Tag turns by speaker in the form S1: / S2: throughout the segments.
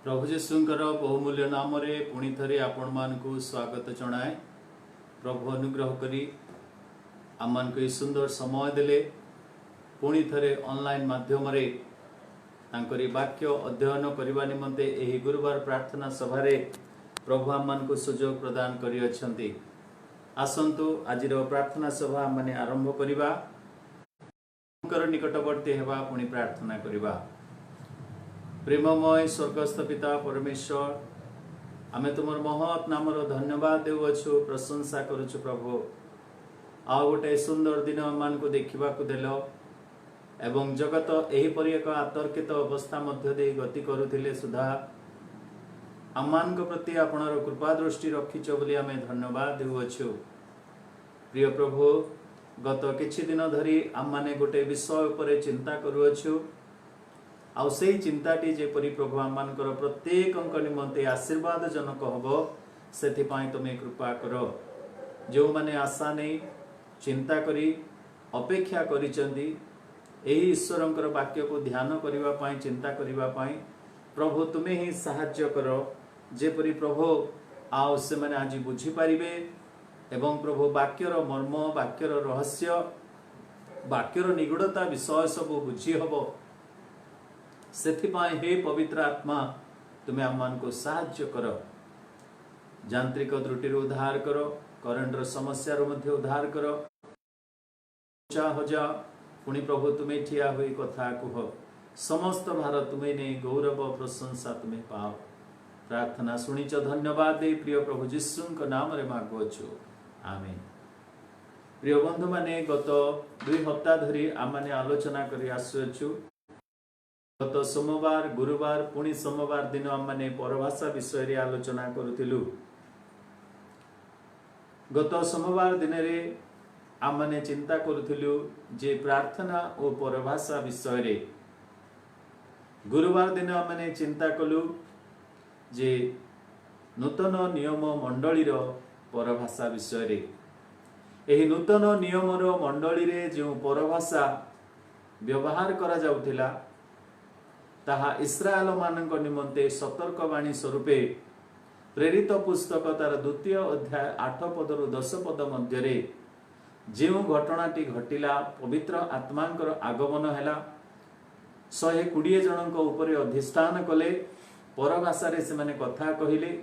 S1: प्रभु जीशुंकर बहुमूल्य नाम रे पुणी थरे आपण मानकु स्वागत जनाए। प्रभु अनुग्रह करी आम को सुंदर समय देले पुणी थरे ऑनलाइन माध्यम रे तांकरी वाक्य अध्ययन करने निमंते एही गुरुवार प्रार्थना सभा रे प्रभु आम को सुजोग प्रदान करि अछंती। आसंतु आज प्रार्थना सभा माने आरंभ करिबा, निकटवर्ती हेबा पुणी प्रार्थना करिबा। प्रेममय स्वर्गस्थ पिता परमेश्वर, आमे तुमर महत नामर धन्यवाद देउछु, प्रशंसा करुछु। प्रभु आ गोटे सुंदर दिन मान को देखा देल एवं जगत एहीपरि एक आतर्कित अवस्था मध्य दे गति करुथिले सुधा आमान को प्रति आपणर कृपा दृष्टि रखिछ बोली आमे धन्यवाद देउछु। प्रिय प्रभु, गत किछि दिन धरी आम माने गोटे विषय उपरे चिंता करुछु। आउ से चिंताटी जेपरी प्रभु आमर प्रत्येक निमंते आशीर्वाद जनक हम से तुम्हें कृपा कर। जो माने आशा नहीं चिंता करी अपेक्षा करिसेंती एही ईश्वरंकर वाक्य को ध्यान करने चिंता करने प्रभु तुम्हें ही साहाय्य कर। जेपरी प्रभु आओ से माने आज बुझी पारिबे एवं प्रभु वाक्यर मर्म, वाक्यर रहस्य, वाक्यर निगूढ़ता विषय सब बुझी हब। सेथिपाई हे पवित्र आत्मा तुम्हें आम को साहाय्य कर। यांत्रिक त्रुटि उद्धार कर, करंट समस्या उद्धार कर। हजा पुणी प्रभु तुम्हें ठिया हुई कथा कुह, समस्त भार तुम्हें नहीं, गौरव प्रशंसा तुम्हें पाओ। प्रार्थना शुणिच धन्यवाद दे प्रिय प्रभु जीशु नाम रे मागुछु, आमेन। प्रिय बंधु माने गत 2 हप्ताह धरी आमने आलोचना करी आसुछु। गत सोमवार, गुरुवार, पुणी सोमवार दिन आमने परभाषा विषय रे आलोचना करुथिलु। गत सोमवार दिन रे आमने चिंता करुथिलु जे प्रार्थना और परभाषा विषय रे। गुरुवार दिन आमने चिंता कलु जे नूतन नियम मंडली रो परभाषा विषय रे। एही नूतन नियम रो मंडली रे जो परभाषा व्यवहार करा जाउथिला ताहा इस्राएल मानक निमंते सतर्कवाणी स्वरूपे प्रेरित पुस्तक तार 2 अध्याय 8 पदरु 10 पद मध्य जो घटनाटी घटिला, पवित्र आत्मांकर आगमन हैला, 120 जनक उपरे अधिष्ठान कले, परभाषा रे से माने कथा कहिले,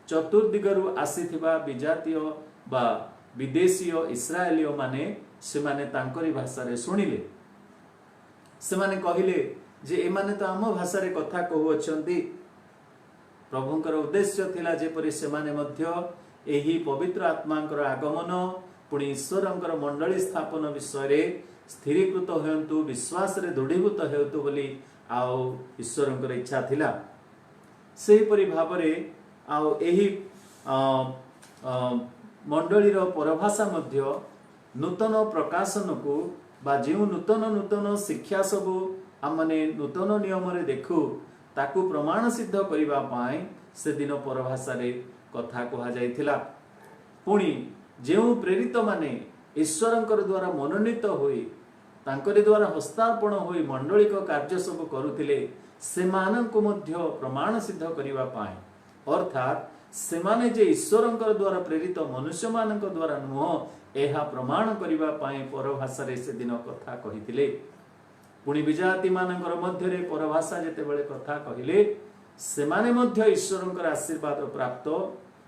S1: चतुर्दिगरु आसीथिबा विजातीय बा विदेशीय इस्राएलीय माने से माने तांकरी भाषा रे सुनिले। से माने कहिले जे एमाने तो आम भाषा रे कथा कहउछंती। प्रभुंकर उद्देश्य थिला जेपरि से माने मध्य एही पवित्र आत्मांकर आगमन पुणी ईश्वरंकर मंडली स्थापन विषय रे स्थिरीकृत होयंतु, विश्वास रे दृढ़ीभूत हेतु बोली आउ ईश्वरंकर इच्छा थिला। सेही परि भाबरे आउ एही मंडली रो परभाषा मध्य नूतन प्रकाशन को बा जो नूतन नूतन शिक्षा सबु आमने नूतन नियम रे देखु ताकू प्रमाण सिद्ध करिबा पाए से दिन परभाषा रे कथा कहा जाइथिला। पुणी जो प्रेरित माने ईश्वरंकर द्वारा मनोनीत होई तांकरी द्वारा हस्तार्पण होई मंडलिक कार्य सब करुथिले, से माननको मध्य प्रमाण सिद्ध करिबा पाए, अर्थात से माने जे ईश्वरंकर द्वारा प्रेरित मनुष्य मानक द्वारा नुह एहा प्रमाण करिबा पाए परभाषा रे से दिन कथा कहिथिले। पुणी विजाति मानकर मध्य रे परभाषा जेते बेले कथा कहिले से माने मध्य ईश्वरंकर आशीर्वाद प्राप्त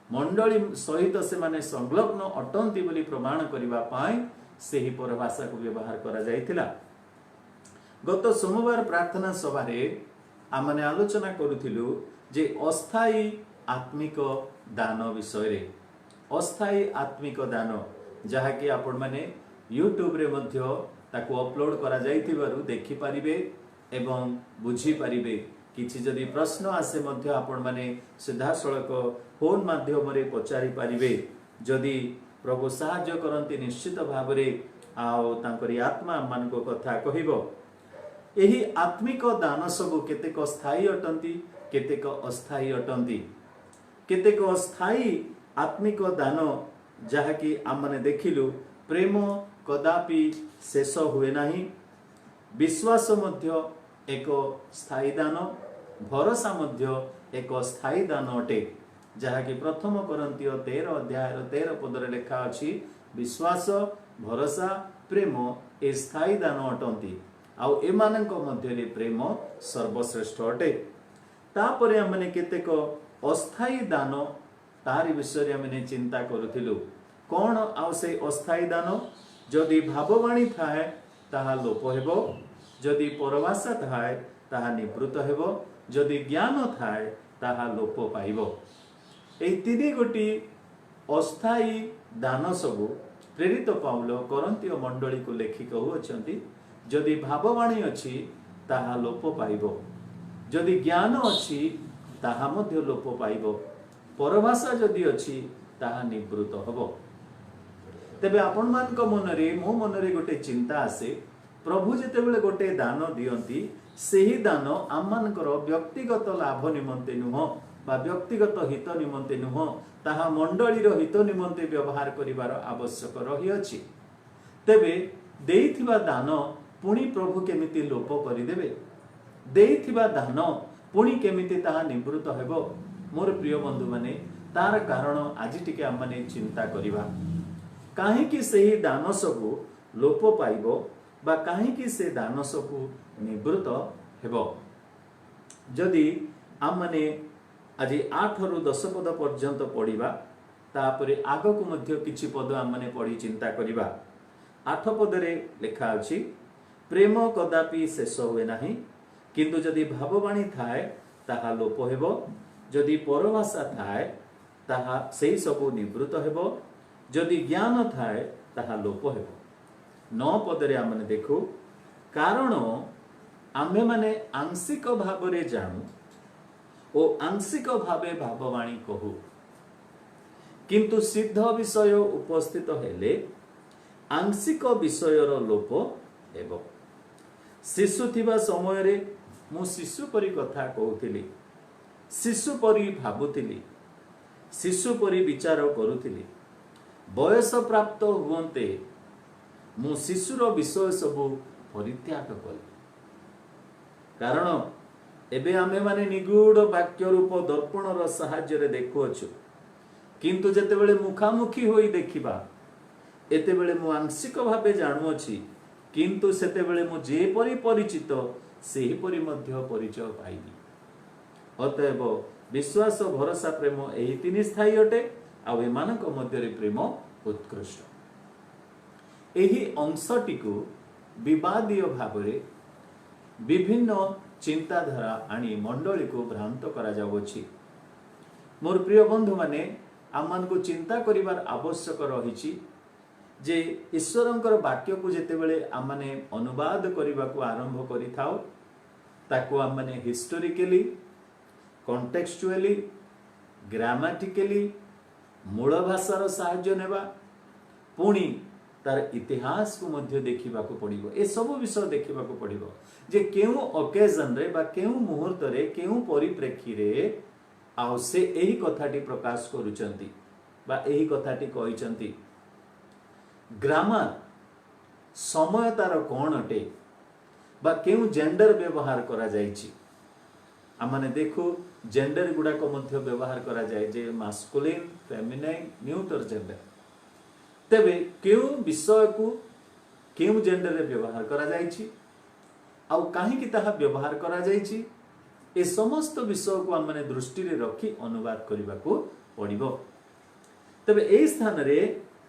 S1: मंडली सहित से माने संलग्न अटंती बोली प्रमाण करिबा पाए सेही परभाषा को व्यवहार करा जाइथिला। गत सोमवार प्रार्थना सभा रे आमने आलोचना करुथिलु जे अस्थायी आत्मिक दान विषय रे। अस्थायी आत्मिक दान जहा कि आपण माने यूट्यूब रे मध्य ताको अपलोड करा जाइथिबारु देखि पारिबे एवं बुझी पारिबे। किछि जदि प्रश्न आसे मध्य आपण माने सीधा सड़क फोन माध्यम रे पचारि पारिबे। जदि प्रभु साहाय्य करंती निश्चित भाव रे आओ तांकरी आत्मा मान को कथा कहिबो। एही आत्मिक दान सब केतेक स्थायी अटंती, केतेक अस्थायी अटंती। केतेक अस्थायी आत्मिक दान जहा कि आमने देखिलु प्रेम कदापि शेष हुए नहीं। विश्वास मध्य एक स्थायी दान, भरोसा मध्य एक स्थायी दान अटे जहाँकि प्रथम कोरिन्थीय 13 अध्याय 13 पदरे लेखा अछि विश्वास भरोसा प्रेम ए स्थायी दान अटंती आउ एमानक मध्य प्रेम सर्वश्रेष्ठ अटे। तापरे हमने केतेक अस्थायी दान तारि विषय हमने चिंता करूथिलु कौन आउ से अस्थायी दान जदि भाववाणी थाए ताहा लोप हेबो जदि परभाषा थाए ताहा निवृत्त हेबो जदि ज्ञान थाए ताहा लोप पाइबो। एई तीनी गोटी अस्थायी दान सबु प्रेरित पाउल कोरिन्थीय मंडली को लेखि कहउछंती जदि भाववाणी अछि ताहा लोप पाइबो जदि ज्ञान अछि ताहा मध्य लोप पाइबो परभाषा जदि अछि ताहा निवृत्त हबो। तेबे आपण मान को मनरे मो मनरे गोटे चिंता आसे प्रभु जेतेबेले गोटे दान दियंती सेही दान आममानकर व्यक्तिगत लाभ निमंते नुह बा व्यक्तिगत हित निमंते नुह ताहा मंडलीर हित निमंते व्यवहार करिवार आवश्यक रही अछि। तेबे देइथिबा दान पुणी प्रभु केमिति लोप करिदेबे देइथिबा दान पुणी केमिति ताहा निवृत्त हेबो। मोर प्रिय बंधु माने तार कारण आज टिके आम माने चिंता करिबा काहेकि सेही दान सबु लोप पाइबो बा काहेकि से दान सबु निवृत्त हेबो। जदि आम माने आज 8 रु 10 पद पर्यंत पढ़िबा तापरे आगकु मध्य किछि पद आम माने पढ़ी चिंता करिबा। 8 पदरे लेखा अछि प्रेम कदापि शेष हुए नाही किंतु जदि भाववाणी थाए ताहा लोप हेबो जदि परभाषा थाए ताहा सेही सबु निवृत्त हेबो जदि ज्ञान थाए ताहा लोप हेबो। 9 पदरे आमने देखु कारण आम्भे माने आंशिक भावरे जानू ओ आंशिक भावे भाववाणी कहू किंतु सिद्ध विषय उपस्थित हेले आंशिक विषयर लोप हेबो। शिशु थिबा समय रे मु शिशु परी कथा कहूथिली शिशु परी भाबुथिली शिशु परी विचार करूथिली बयस प्राप्त हुवंते मु शिशुर विषय सबु परित्याग कली। कारण एबे आमे माने निगूढ़ वाक्य रूप दर्पणर साहाय्य देखुअछु किंतु जेतेबेले मुखामुखी होई देखिबा एतेबेले मु आंशिक भावे जानुअछि किंतु सेतेबेले मु जेपरि परिचित सेही परि मध्य परिचय पाइबी। अतएव विश्वास भरोसा प्रेम एही तीन स्थायी अटे आ एमानक मध्यरे प्रेम उत्कृष्ट। एही अंशटिकु विवादीय भावरे विभिन्न चिंताधारा आनी मंडली को भ्रांत करा जाउछि। मोर प्रिय बंधु माने आमान को चिंता करिवार आवश्यक रहिछि जे ईश्वरंकर वाक्य को जेतेबेले आमाने अनुवाद करिबा को आरंभ करिथाओ ताको आमाने हिस्टोरिकली कॉन्टेक्चुअली ग्रामेटिकली मूल भाषार साहाय्य नेबा पुणी तार इतिहास को मध्य देखिबा को पड़िबो। ए सब विषय देखिबा को पड़िबो जे केउ ओकेजन रे बा केउ मुहूर्त रे केउ परिप्रेक्षी रे आउ से एही कथाटी प्रकाश करूचंती बा एही कथाटी कहिचंती। ग्रामर समय तार कोन अटे बा केउ जेंडर व्यवहार करा जायछि आमाने देखो जेंडर गुडा को मध्य व्यवहार करा जाय जे मास्कुलिन फेमिनाइन न्यूटर जेंडर तेबे केउ विषय को केउ जेंडर रे व्यवहार करा जायछि आउ काहे कि ताहा व्यवहार करा जायछि ए समस्त विषय को आमाने दृष्टि रे रखी अनुवाद करिबा को पड़िबो। तबे एई स्थान रे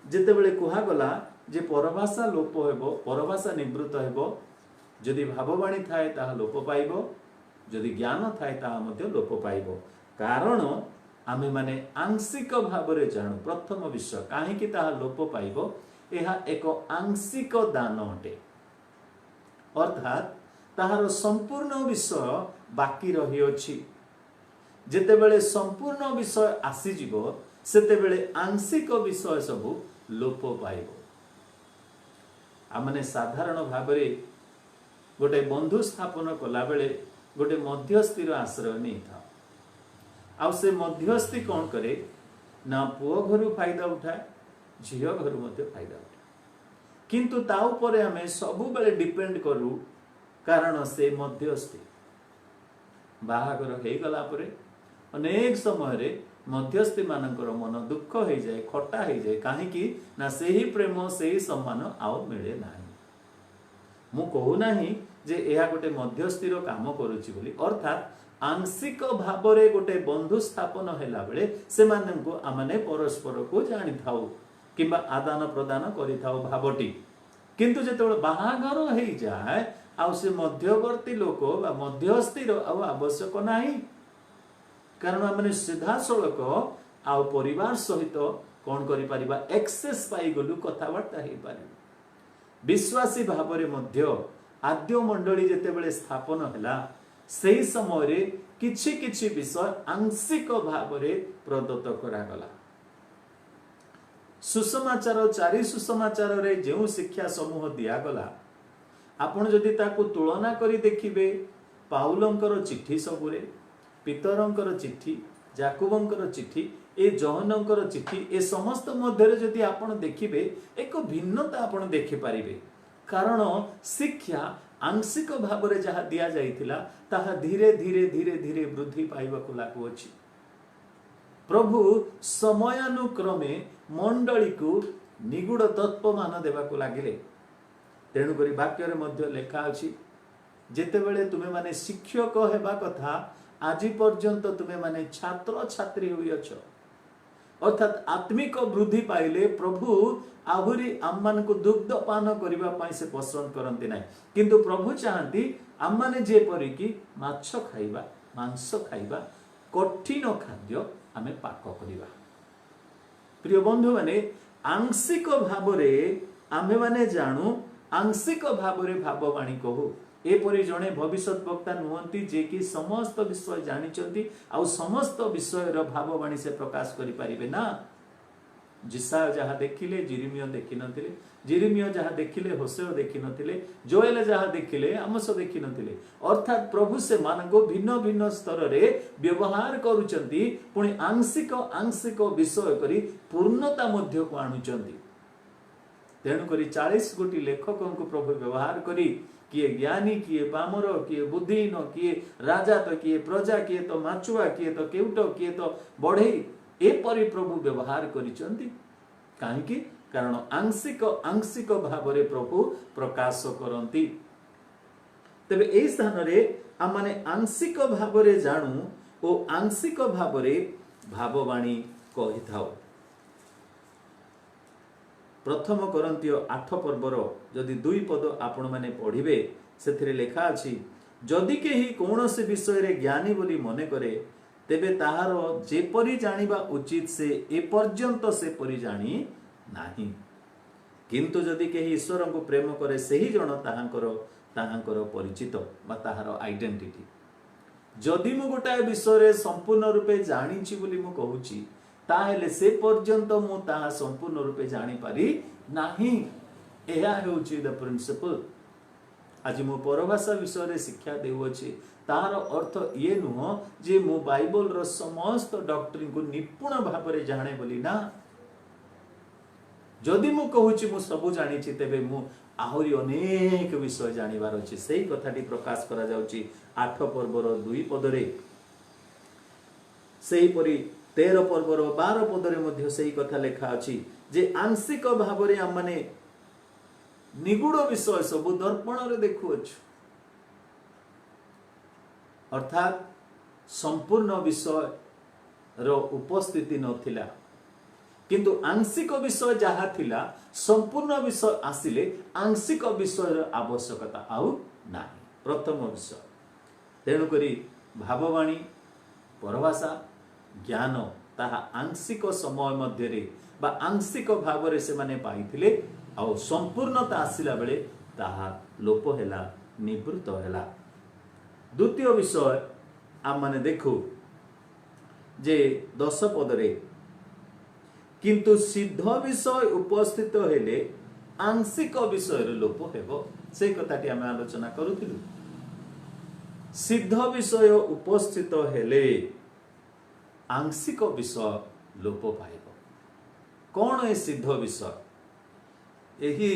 S1: जेतेबेले कुहा गला जे परभाषा लोप हेबो परभाषा निवृत्त हेबो जदि भाववाणी थाए ताहा लोप पाइबो जदि ज्ञान थाए ताहा मध्य लोप पाइबो। कारण आमे माने आंशिक भावरे जानू प्रथम विषय काहे कि ताहा लोप पाइबो एहा एक आंशिक दान अटे अर्थात ताहार संपूर्ण विषय बाकी रही अछि। जेतेबेले संपूर्ण विषय आसी जिवो सेतेबेले आंशिक विषय सबु लोप पाइबो। आमने साधारण भावरे गोटे बंधु स्थापन कला बेले गोटे मध्यस्थीर आश्रय नहीं था आ से मध्यस्थी कौन करे ना पुओ घरु फायदा उठाए झियो घरु मध्य फायदा उठाए किंतु ता उपरे हमें सबु बेले डिपेंड करू कारण से मध्यस्थी बाहागर हो गला परे अनेक समय मध्यस्थी मानकर मन दुख हो जाए, खटा हो जाए, कहीं ना से ही प्रेम से ही सम्मान आउ मिले ना। मु कहूना जे यह गोटे मध्यस्थीर काम करुच्ची बोली, अर्थात आंशिक भाव में गोटे बंधु स्थापन हैला बेले से माननको आमने परस्पर को जानी थाउ किंबा आदान प्रदान करि थाउ भावटी, किंतु जेतेबेले बाहागर हो जाए आ से मध्यवर्ती लोक बा मध्यस्थीर आवश्यक नाही, कारण आमने सीधा सड़क आ परिवार सहित कौन करि परिबा एक्सेस पाई गलु कथावार्ता हे पारि। विश्वासी भाव में मध्य आद्य मंडली जेतेबेले स्थापन हैला सेही समय रे किछि किछि विषय आंशिक भाव में प्रदत्त करागला। सुसमाचार चारि सुसमाचार रे जो शिक्षा समूह दियागला आपण जदि ताकू तुलना करी देखिबे पाउलंकर चिट्ठी सबुरे, पितरंकर चिट्ठी, जाकुबंकर चिट्ठी, ए जहनंकर चिट्ठी, ए समस्त मध्य जदि आपण देखिबे एक भिन्नता आपण देखि पारिबे, कारण शिक्षा आंशिक भाव में जहाँ दिया जाइथिला ताहा धीरे धीरे धीरे धीरे वृद्धि पाइबाकु लागुअछि। प्रभु समयानुक्रमे मंडली को निगूढ़ तत्व मान देवाकु लागिले। तेणुक वाक्य मध्य लेखा अछि जेतेबेले तुमे माने शिक्षक हेबा कथा आज पर्यंत तुमे माने छात्र छात्री होई अछ, अर्थात आत्मिक वृद्धि पाइले प्रभु आहुरी आम्मान को दुग्ध पान करबा पई से पसंद करंती नाही, किंतु प्रभु चाहंती आम्माने जे परि कि माछ खाइबा, मांस खाइबा, कठिन खाद्य आमे पाक करिबा। प्रिय बंधु माने आंशिक भाव रे आमे माने जानू, आंशिक भाव रे भाववाणी कहू। एपरि जणे भविष्यत वक्ता नुहंती जे कि समस्त विषय जानिचंती आ समस्त विषय रो भाववाणी से प्रकाश करि परिबे ना। जिसा जहाँ देखिले जिरिमियो देखि नथिले, जिरिमियो जहाँ देखिले होसेओ देखि नथिले, जोएल जहाँ देखिले आमोस देखि नथिले, अर्थात प्रभु से मानको भिन्न भिन्न स्तर रे व्यवहार करूचंती, पुणी आंशिक आंशिक विषय करी पूर्णता मध्य को आणुचंती। तेणु करी 40 गोटी लेखकों को प्रभु व्यवहार करी किए ज्ञानी, किए पामर, किए बुद्धिहीन, किए राजा तो किए प्रजा, किए तो माचुआ, किए तो केउट, किए तो बढ़ई, एपरि प्रभु व्यवहार करिचंती। काहेकि कारण आंशिक आंशिक भाव रे प्रभु प्रकाश करंती। तबे एई स्थान रे आमाने आंशिक भाव रे जानू ओ आंशिक भाव रे भाववाणी कहि थाओ। प्रथम कोरिन्थियो 8 पर्वर जदि 2 पद आपण माने पढ़िबे सेथिरे लेखा अछि, जदि केही कोनोसी विषय रे ज्ञानी बोली मने करे तेबे ताहार जेपरि जानिबा उचित से ए पर्यंत से परि जानी नाही, किंतु जदि केही ईश्वर को प्रेम करे सेही जन ताहांकर परिचित बा ताहार आइडेंटिटी। जदि मु गोटाए विषय रे संपूर्ण रूपे जानिछि बोली मु कहूछि ताहेले से पर्यंत मु ताहा संपूर्ण रूपे जानि पारि नाही। एहा हेउछि द प्रिंसिपल। आज मु परभाषा विषय रे शिक्षा देउछि तार अर्थ ये नुह जे मु बाइबल रो समस्त डॉक्ट्रिन को निपुण भाव रे जाने बोली ना। जदि मु कहूछि मु सब जानिछि तेबे मु आहुरी अनेक विषय जानिबार अछि। सेही कथाटी प्रकाश करा जाउछि 8 पर्वर 2 पदरे, सेही परि 13 पर्वर 12 पदरे मध्य सेही कथा लेखा अछि जे आंशिक भाव रे आमने निगूढ़ विषय सब दर्पण रे देखुअछु, अर्थात संपूर्ण विषय रो उपस्थिति नथिला, किंतु आंशिक विषय जहाँ थिला संपूर्ण विषय आसिले आंशिक विषय रो आवश्यकता आउ नाही। प्रथम विषय तेणु करी भाववाणी परभाषा ज्ञान ताहा आंशिक समय मध्य रे बा आंशिक भाव रे से माने पाइथिले आ संपूर्णता आसिला बेले ताहा लोप हैला, निवृत्त हैला। द्वितीय विषय आम माने देखु जे 10 पदरे, किंतु सिद्ध विषय उपस्थित हेले आंशिक विषय लोप हेबो, से कथाटी आम आलोचना करूथिलु। सिद्ध विषय उपस्थित हेले आंशिक विषय लोप पाइब। कौन ए सिद्ध विषय? यही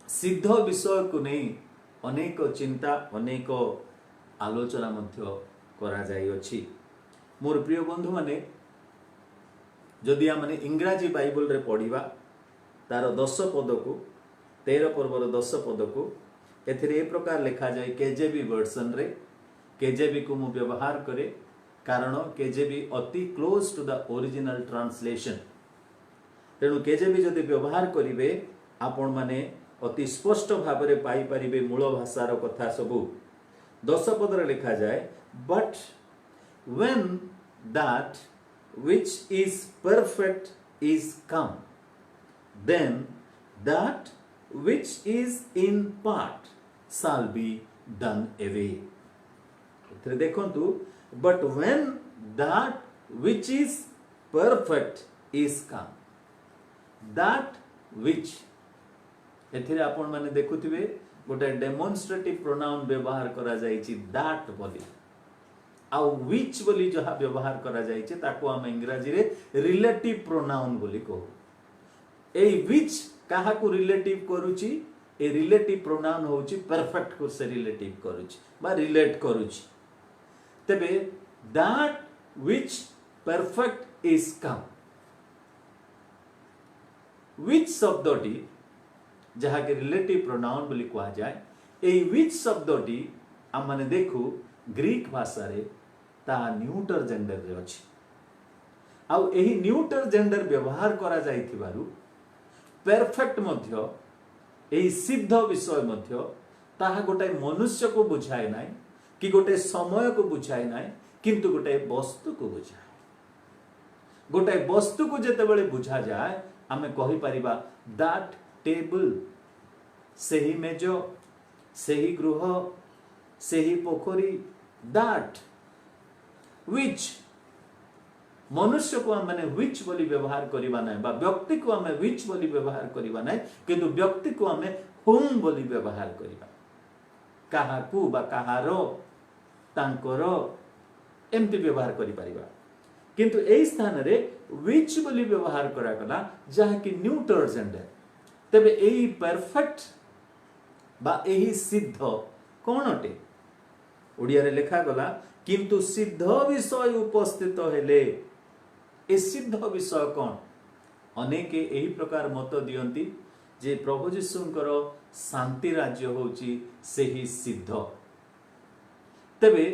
S1: सिद्ध विषय को नहीं अनेक चिंता अनेक आलोचना मध्य करा जाई अछि। मोर प्रिय बंधु माने जदि आम इंग्राजी बाइबल रे पढ़िबा तार 10 पद को 13 पर्वर 10 पद को ए प्रकार लिखा जाए केजेबी वर्जन रे। केजेबी को मु व्यवहार करे कारण केजेबी अति close to the original translation. तेणु केजेबी जदि व्यवहार करिवे आपण माने अति स्पष्ट भाव में पाई परिबे मूल भाषार कथा सबू। 10 पद रे लिखा जाए but when that which is perfect is come, then that which is in part shall be done away. तो देखंतु but when that which is perfect is come, that which एथिरे आपण माने देखुथिबे गोटे डेमोन्स्ट्रेटिव प्रोनाउन व्यवहार करा जायछि that बोली आउ which बोली जहा व्यवहार करा जायछि ताको हम इंग्रजी रे रिलेटिव प्रोनाउन बोली कहू। ए which काहा को रिलेटिव करूची ए रिलेटिव प्रोनाउन होची परफेक्ट को से रिलेटिव करूची बा रिलेट करूची। तबे that which perfect is come which शब्दटी जहा के रिलेटिव प्रोनाउन बोली कहा जाए ए which शब्दटी हम माने देखू ग्रीक भाषा रे ता न्यूटर जेंडर रे अछि। आउ एही न्यूटर जेंडर व्यवहार करा जाइथिबारु परफेक्ट मध्य एही सिद्ध विषय मध्य ताहा गोटे मनुष्य को बुझाए नाही कि गोटे समय को बुझाए नाही किंतु गोटे वस्तु को बुझाए। गोटे वस्तु को जेते बेले बुझा जाए आमे कहि परिबा दैट टेबल सेही मेज सेही गृह सेही पोखरी दैट which मनुष्य को आम which बोली व्यवहार करिबा नै बा व्यक्ति को आम which बोली व्यवहार करिबा नै किंतु व्यक्ति को आम whom बोली व्यवहार करिबा काहाकू बा काहारो तांकर एमती व्यवहार करि परिबा। किंतु एई स्थान रे which बोली व्यवहार करा गला जहा कि न्यूटर जेंडर। तबे एई परफेक्ट बा एही सिद्ध कोन अटे ओडिया रे लिखा गला किंतु सिद्ध विषय उपस्थित हेले ए सिद्ध विषय कौन अनेके एही प्रकार मत दियंती जे प्रभु जीशुंकर शांति राज्य होची सेही सिद्ध। तबे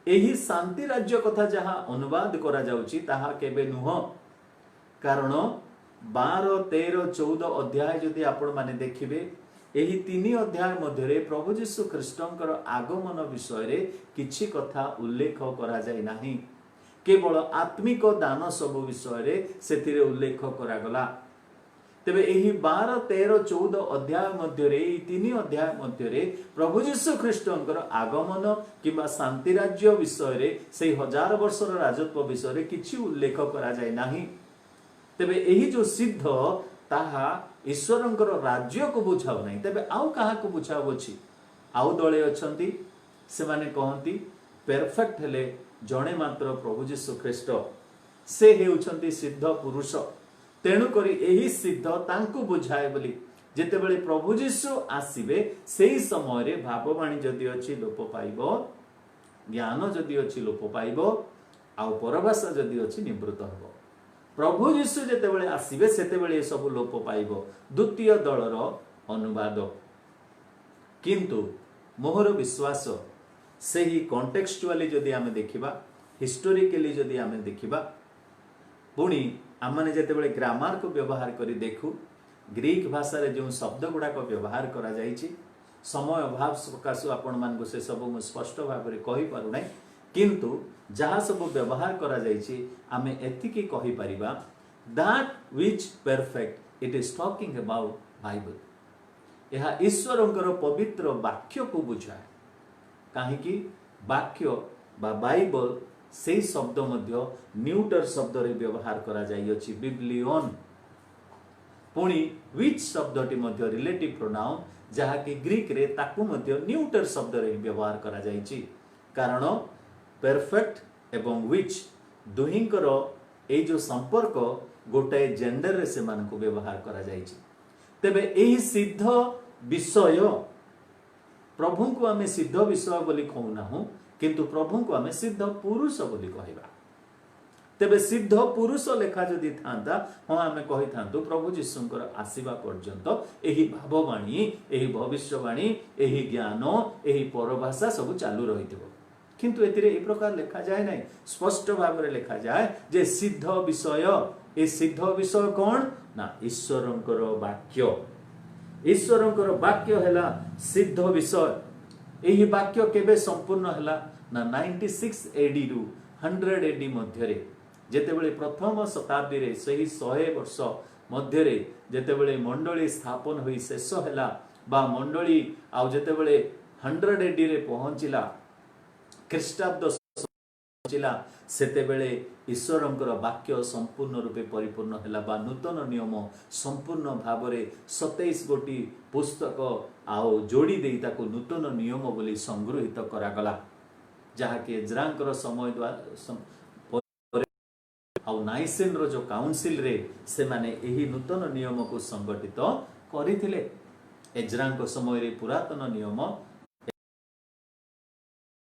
S1: एही शांति राज्य कथा जहा अनुवाद करा जाउची ताहा केबे नुह कारण 12, 13, 14 अध्याय जदि आपण माने देखिबे एही 3 अध्याय मध्यरे प्रभु जीशु ख्रीष्टंकर आगमन विषय रे किछि कथा उल्लेख करा जाय नाही केवल आत्मिक दान सब विषय रे सेतिरे उल्लेख करा गला। तबे एही 12, 13, 14 अध्याय मध्यरे एही 3 अध्याय मध्यरे प्रभु जीशु ख्रीष्टंकर आगमन किबा शांति राज्य विषय रे सेही 1000 वर्षर राजत्व विषय रे किछि उल्लेख करा जाय नाही। तबे एही जो सिद्ध ताहा ईश्वरंकर राज्य को बुझाव नहीं तबे आउ काहा को बुझाव अछि आउ दळे अछंती से माने कहंती परफेक्ट हेले जणे मात्र प्रभु जीशु ख्रीष्ट से हेउछंती सिद्ध पुरुष। तेणु करी एही सिद्ध तांकु बुझाए बोली जेते बेले प्रभु जीशु आसीबे सेही समय रे भाववाणी जदि अछि लोप पाइबो ज्ञान जदि अछि लोप पाइबो आउ परभाषा जदि अछि निवृत्त हबो। प्रभु जीशु जेते बेले आसीबे सेते बेले सब लोप पाइबो द्वितीय दलर अनुवाद। किंतु मोहर विश्वास सेही कॉन्टेक्स्चुअली जदि आमे देखिबा हिस्टोरिकली जदि आमे देखिबा पुणी आमने जेते बेले ग्रामर को व्यवहार करी देखु ग्रीक भाषा रे जो शब्द गुडा को व्यवहार करा जायछि समय अभाव सकाशु आपण मान को से सब मु स्पष्ट भाव रे कहि पारु नै किंतु जहा सब व्यवहार करा जायछि आमे एतिकी कहि परिबा that which perfect it is talking about Bible. यह ईश्वरंकर पवित्र वाक्य को बुझाए काहे कि वाक्य बा बाइबल से शब्द मध्य न्यूटर शब्द रे व्यवहार करा जाई अछि बिब्लियन। पुणी व्हिच शब्दटी मध्य रिलेटिव प्रोनाउन जहा कि ग्रीक रे ताकू मध्य न्यूटर शब्द रे व्यवहार करा जाईछि कारण परफेक्ट एवं व्हिच दुहिंकर ए जो संपर्क गोटे जेंडर रे से मान को व्यवहार करा जाईछि। तबे एही सिद्ध विषय प्रभु को आमे सिद्ध विषय बोली कहूना हूं किंतु प्रभु को आम सिद्ध पुरुष बोली कहवा। तेबे सिद्ध पुरुष लेखा जदि था हाँ आम कही था प्रभु जीशुंकर आसवा पर्यंत यही भाववाणी यही भविष्यवाणी यही ज्ञान यही परभाषा सब चालू रही। किंतु ए प्रकार लिखा जाए ना, स्पष्ट भाव में लिखा जाए जे सिद्ध विषय, ए सिद्ध विषय कौन ना ईश्वरंकर वाक्य। ईश्वरंकर वाक्य है सिद्ध विषय। यही वाक्य केबे संपूर्ण है ना 96 एडी रु 100 एडी मध्य जेतेबेले प्रथम शताब्दी रे सही 100 वर्ष मध्य जेतेबेले मंडली स्थापन होई शेष हैला बा मंडली आउ जेतेबेले 100 एडी रे पहुंचिला ख्रीष्टाब्द पहुंचिला सेतेबेले ईश्वरंकर वाक्य संपूर्ण रूपे परिपूर्ण हैला बा नूतन नियम संपूर्ण भाव में 27 गोटी पुस्तक आउ जोड़ी दे ताको नूतन नियम बोली संग्रहित करागला जहाँकि एज्रांकर समय द्वारा आउ नाइसेन रो जो काउंसिल रे से माने एही नूतन नियम को संगठित करिथिले। एज्रांक समय रे पुरातन नियम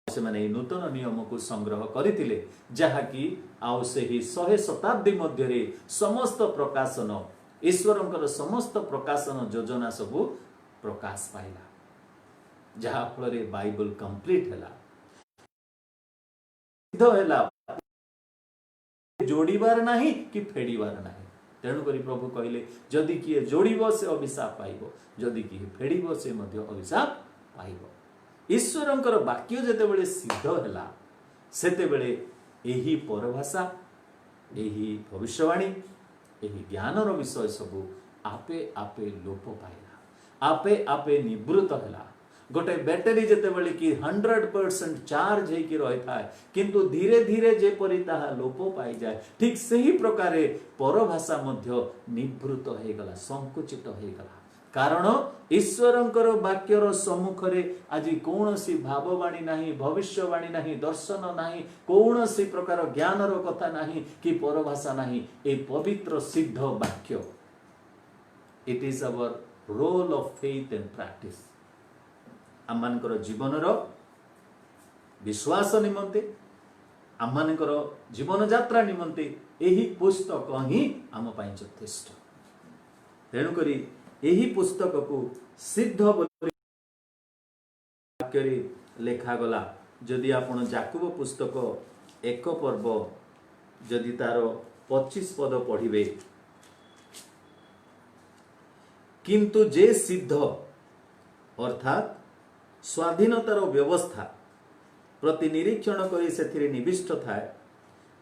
S1: से माने नूतन नियम को संग्रह करिथिले जहाँकि आउ सेही 100 शताब्दी मध्य रे समस्त प्रकाशन ईश्वरंकर समस्त प्रकाशन योजना सब प्रकाश पाइला जहाँ फल बाइबल कंप्लीट है जोड़ीबार नहीं कि फेड़ीबार नहीं। तेणुक प्रभु कहले जदि किए जोड़ब से अभिशाप पाइब, जदि किए फेड़ब से अभिशाप पाइब। ईश्वरंकर वाक्य जेतेबेले सिद्ध हैला सेतेबेले एही परभाषा एही भविष्यवाणी एही ज्ञानर विषय सब आपे आपे लोप पाइला, आपे आपे निवृत्त हैला। गोटे बैटेरी जेतेबेले कि 100% चार्ज होइकी रही था किंतु धीरे धीरे जेपरि ताहा लोप पाई जाए ठीक सही प्रकार परभाषा मध्य निवृत्त हो गला, संकुचित हो गला। कारण ईश्वरंकर वाक्यर सम्मुख रे आज कौनसी भाववाणी नहीं, भविष्यवाणी नहीं, दर्शन नहीं, कौनसी प्रकार ज्ञानर कथा नहीं कि परभाषा नहीं। ए पवित्र सिद्ध वाक्य it is our rule of faith and practice. आमମାନଙ୍କର जीवनर विश्वास निमंते आमମାନଙ୍କର जीवन यात्रा निमंते यही पुस्तक ही आम पाई यथेष्ट। तेणुकरी यही पुस्तक को सिद्ध वाक्य लेखा गला। जदि आपण याकूब पुस्तक 1 पर्व जदि तार 25 पद पढ़िबे, किंतु जे सिद्ध अर्थात स्वाधीनतार व्यवस्था प्रति निरीक्षण करी सेथिरे निविष्ट थाए,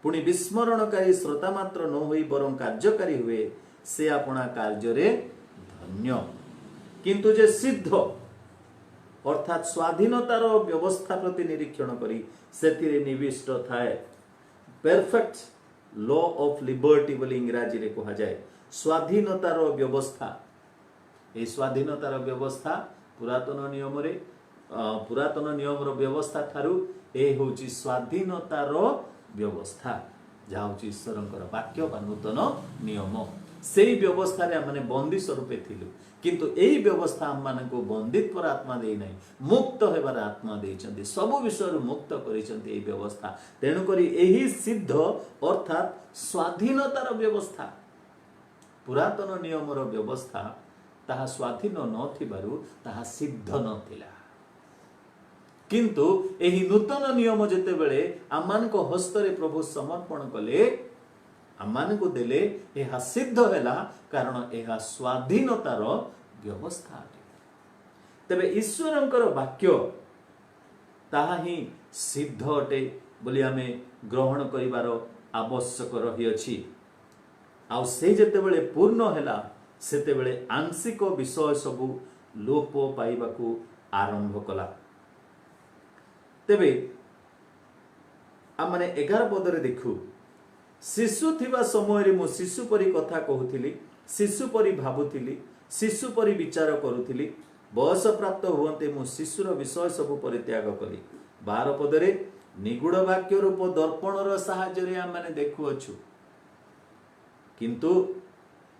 S1: पुणी विस्मरणकारी श्रोता मात्र न होई बरं कार्यकारी हुए, से अपना कार्य रे धन्य। किंतु जे सिद्ध अर्थात स्वाधीनतार व्यवस्था प्रति निरीक्षण करी सेथिरे निविष्ट थाए, परफेक्ट लॉ ऑफ लिबर्टी बोली इंग्राजी रे कहा जाए। स्वाधीनतार व्यवस्था, ए स्वाधीनतार व्यवस्था पुरातन नियम रे पुरातन नियम रो व्यवस्था ठारू ए होची स्वाधीनतार व्यवस्था जहाँ होची ईश्वरंकर वाक्य बा नूतन नियम। सेही व्यवस्था रे हमने बंदी स्वरूपे थिलु, किंतु एही व्यवस्था हम माने को बंदित पर आत्मा देई नहीं, मुक्त हेबार आत्मा देइचंती, सब विषय मुक्त करिसंती एही व्यवस्था। तेणु करी एही सिद्ध अर्थात स्वाधीनतार व्यवस्था, पुरातन नियम रो व्यवस्था ताहा स्वाधीन न थिबारु ताहा सिद्ध न थिला। किंतु एही नूतन नियम जेतेबेले आमानको हस्तरे प्रभु समर्पण कले, आमानको देले, एहा सिद्ध हैला कारण एहा स्वाधीनतार व्यवस्था अटे। तबे ईश्वरंकर वाक्य ताहा ही सिद्ध अटे बोली आमे ग्रहण करिवार आवश्यक रही अछि। आउ से जेतेबेले पूर्ण हैला सेतेबेले आंशिक विषय सबु लोप पाइबाकू आरंभ कला। तेबे आमने 11 पदरे देखु, शिशु थिबा समय रे मो शिशु परी कथा कहूथिली, शिशु परी भाबुथिली, शिशु परी विचार करूथिली, बयस प्राप्त हुवंते मो शिशुर विषय सबु परित्याग कली। 12 पदरे निगूढ़ वाक्य रूप दर्पणर साहाय्य रे आमने देखु अछु, किंतु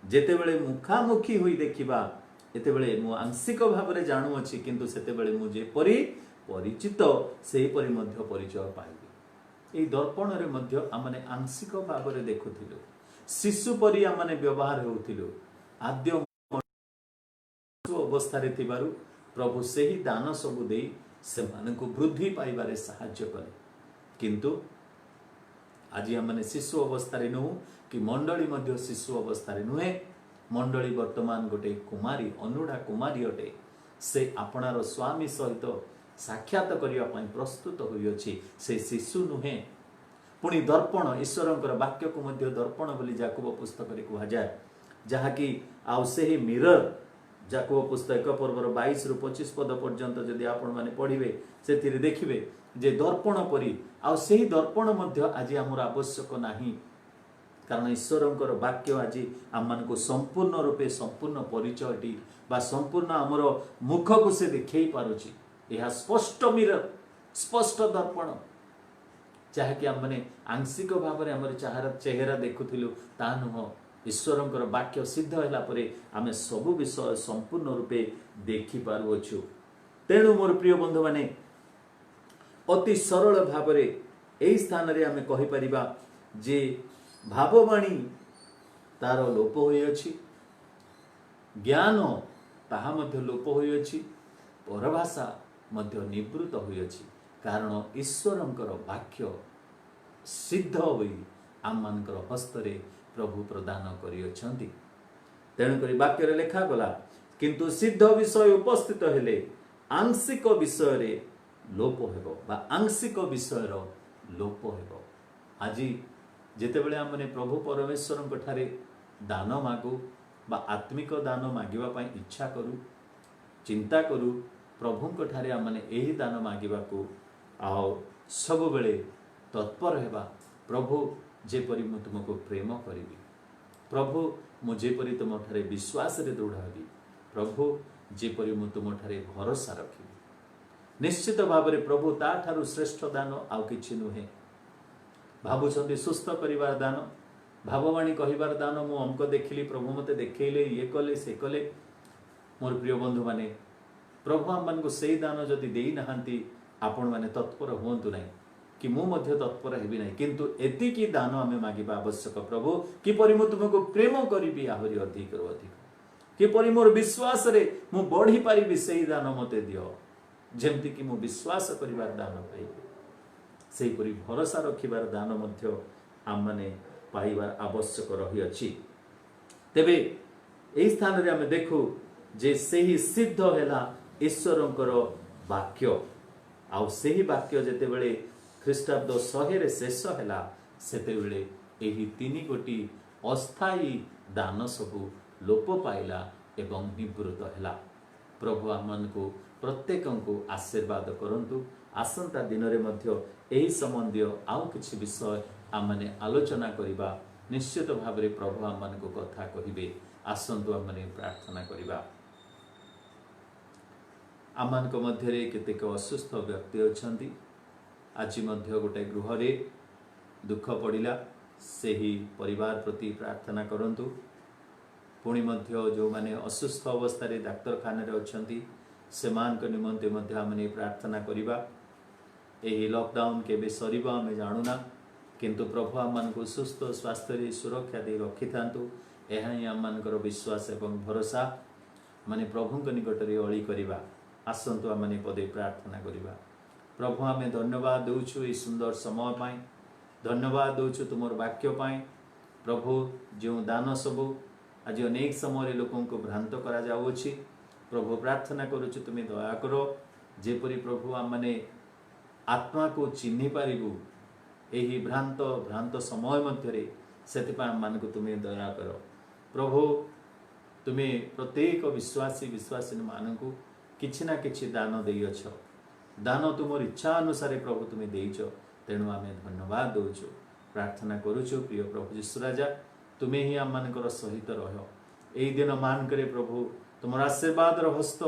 S1: जेतेबेले मुखामुखी हुई देखिबा एतेबेले मु आंशिक भाव रे जाणु अछि, किंतु सेतेबेले मु जेपरी परिचित सेहीपरि मध्य परिचय पाइबे। एई दर्पण रे मध्य आमने आंशिक भाव रे देखुथिलु, शिशु परि आमने व्यवहार हेउथिलु। आद्य अवस्था रे थिबारु प्रभु सेही दान सबु देई सेमानकु वृद्धि पाइबारे साहाय्य कले। किंतु आज आमने शिशु अवस्था रे नुहु कि मंडली मध्य शिशु अवस्था रे नुहे। मंडली वर्तमान गोटे कुमारी, अनुढ़ा कुमारी अटे। से आपणार स्वामी सहित साक्षात करने पई प्रस्तुत होई अछि। से शिशु नुहे। पुणी दर्पण, ईश्वरंकर वाक्य को मध्य दर्पण बोली याकूब पुस्तक रे कहा जाए, जहा कि आउ सेही मिरर याकूब पुस्तक 1 पर्वर 22 रु 25 पद पर्यंत जदि आपण माने पढ़िबे सेतिरे देखिबे जे दर्पण परी आउ सेही दर्पण मध्य आज आमर आवश्यक नाही। कारण ईश्वरंकर वाक्य आज आम मान को संपूर्ण रूपे संपूर्ण परिचयटी बा संपूर्ण आमर मुख को से देखै पारुछि। यह स्पष्ट मिरर, स्पष्ट दर्पण, जहाँकि आम मैंने आंशिक भाव में आम चेहरा देखुलु ता नुह। ईश्वरंकर वाक्य सिद्ध होला परे आमे सबु विषय संपूर्ण रूपे देखि पारुछु। तेणु मोर प्रिय बंधु माने अति सरल भाव में एई स्थान रे आमे कहि परिबा जे भाववाणी तार लोप होई अछि, ज्ञान ताहा मध्य लोप होई अछि, परभाषा मध्य निवृत्त होई अछि। कारण ईश्वरंकर वाक्य सिद्ध होई आम मानकर हस्तरे प्रभु प्रदान करियछंती। तेणु करी वाक्य रे लेखा गला, किंतु सिद्ध विषय उपस्थित हेले आंशिक विषय रे लोप हेबो बा आंशिक विषय रो लोप हेबो। आज जेतेबेले हमने प्रभु परमेश्वरंक ठारे दान मागु बा आत्मिक दान मागिबा पई इच्छा करू, चिंता करू, प्रभुंक ठारे हमने एही दान मागिबा को आओ सब बेले तत्पर हेबा। प्रभु जेपरि मु तुमको प्रेम करिबी, प्रभु मु जेपरि तुम ठारे विश्वास रे दृढ़ हेबी, प्रभु जेपरि मु तुम ठारे भरोसा रखिबी। निश्चित भाव में प्रभु ता ठारु श्रेष्ठ दान आउ किछि नुहे। भाबुछंती सुस्थ करिवार दान, भाववाणी कहिबार दान, मु अंक देखिली, प्रभु मते देखैले, ये कले से कले। मोर प्रिय बंधु माने प्रभु आम मान को सही दान जदि देई नहांती आपण माने तत्पर हुंतु नहीं कि मु मध्य तत्पर हेबी नहीं। किंतु एतिकी दान आमे मागिबा आवश्यक। प्रभु किपरि मु तुमको प्रेम करिबी आहुरी अधिक रु अधिक, किपरि मोर विश्वास रे मु बढ़ी पारिबी सही दान मते दियो, जेमति कि मु विश्वास करिबार दान पाइबी। सेही परि भरोसा रखिबार दान मध्य आम माने पाइबार आवश्यक रही अछि। तेबे एई स्थान रे आमे देखु जे सेही सिद्ध हेला ईश्वरंकर वाक्य। आउ सेही वाक्य जेतेबेले ख्रीष्टाब्द 100 रे शेष हेला सेतेबेले एही 3 गोटी अस्थायी दान सबु लोप पाइला एवं निवृत्त हेला। प्रभु आमन को प्रत्येक को आशीर्वाद करंतु। आसंता दिन रे मध्य एही संबंधी आउ किछि विषय आमने आलोचना करिबा। निश्चित भाव रे प्रभु आमन को कथा कहिबे। आसंतु आमने प्रार्थना करिबा। आमान को मध्य रे केतेक असुस्थ व्यक्ति अछंती। आज मध्य गोटे गृह रे दुख पड़िला, सेही परिवार प्रति प्रार्थना करंतु। पुणी मध्य जो माने असुस्थ अवस्था रे डाक्तरखाना रे अछंती सेमान को निमंते मध्य आमने प्रार्थना करिबा। एही लॉकडाउन केबे सरीबा आमे जानुना, किंतु प्रभु आमान को सुस्थ स्वास्थ्य रे सुरक्षा दे रखि थांतु। एहा ही आमानकर विश्वास एवं भरोसा माने प्रभु निकट रे अळी करिबा। आसंतु आमने पदे प्रार्थना करिबा। प्रभु आमे धन्यवाद देउछु ए सुंदर समय पाई, धन्यवाद देउछु तुमर वाक्य पाई। प्रभु जो दान सबु आज अनेक समय लोकों को भ्रांत करा जाउछि, प्रभु प्रार्थना करुछु तुमे दया करो। जेपरि प्रभु आमने आत्मा को चिन्हि पारिबु एही भ्रांत समय मध्यरे, सेतिपा आम को तुमे दया करो। प्रभु तुमे प्रत्येक विश्वासी मानकु किछि ना किछि दान देइछ। दान तुमर इच्छा अनुसार प्रभु तुमे देइछ। तेणु आमे धन्यवाद दउछु, प्रार्थना करुछु। प्रिय प्रभु यीशु राजा, तुमे ही आम मानकर सहित रहो। एई दिन मान करे प्रभु तुमर आशीर्वाद हस्त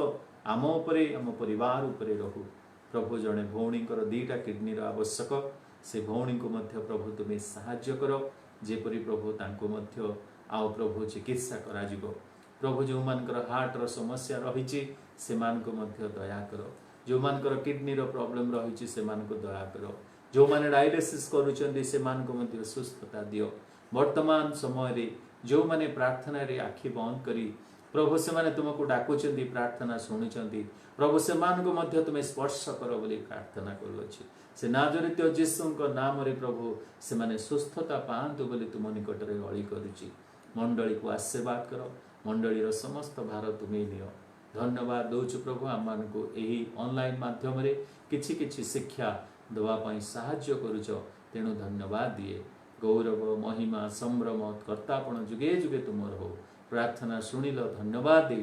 S1: आम उपरे, आम परिवार उपरे रहु। प्रभु जड़े भौणीकर 2टा किडनी आवश्यक, से भौणी को मध्य प्रभु तुमे साहाय्य करो। जेपरि प्रभु तांको मध्य आओ प्रभु चिकित्सा करा जिवो। प्रभु जो मानकर हार्ट रो समस्या रहिछि से मान को मध्य दया करो। जो मानकर किडनी रो प्रॉब्लम रही से दया कर, जो माने डायलिसिस करूछंदी से सुस्थता दियो। वर्तमान समय रे जो माने प्रार्थना रे आखि बंद करी प्रभु से माने तुमको डाकुचंदी, प्रार्थना शुणुचंदी प्रभु से मध्य तुम्हें स्पर्श कर बोली प्रार्थना करुअछि। से नाजरित यीशुଙ୍କ नाम रे प्रभु से माने सुस्थता पांतु बोली तुम निकट रे अळी करूछि। मंडली को आशीर्वाद कर, मंडली रो समस्त भार तुम्हें नियो। धन्यवाद दौचु प्रभु आम को यही ऑनलाइन माध्यम रे किछि किछि शिक्षा दवा पाई साहाय्य करुच, तेणु धन्यवाद दिए। गौरव महिमा संभ्रम कर्तापण जुगे जुगे तुमर हो। प्रार्थना शुणिल धन्यवाद दे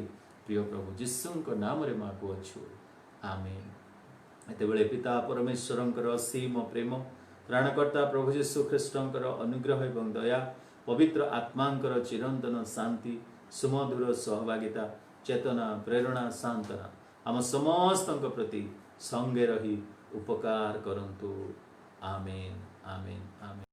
S1: प्रिय प्रभु यीशुଙ୍କ नाम रे मागुअछु, आमेन। एतेबेले पिता परमेश्वरंकर असीम प्रेम, त्राणकर्ता प्रभु यीशु ख्रीष्टंकर अनुग्रह एवं दया, पवित्र आत्मांकर चिरंतन शांति, सुमधुर सहभागिता, चेतना प्रेरणा सांत्वना आम समस्तंक प्रति संगे रही उपकार करंतु, आमेन आमेन।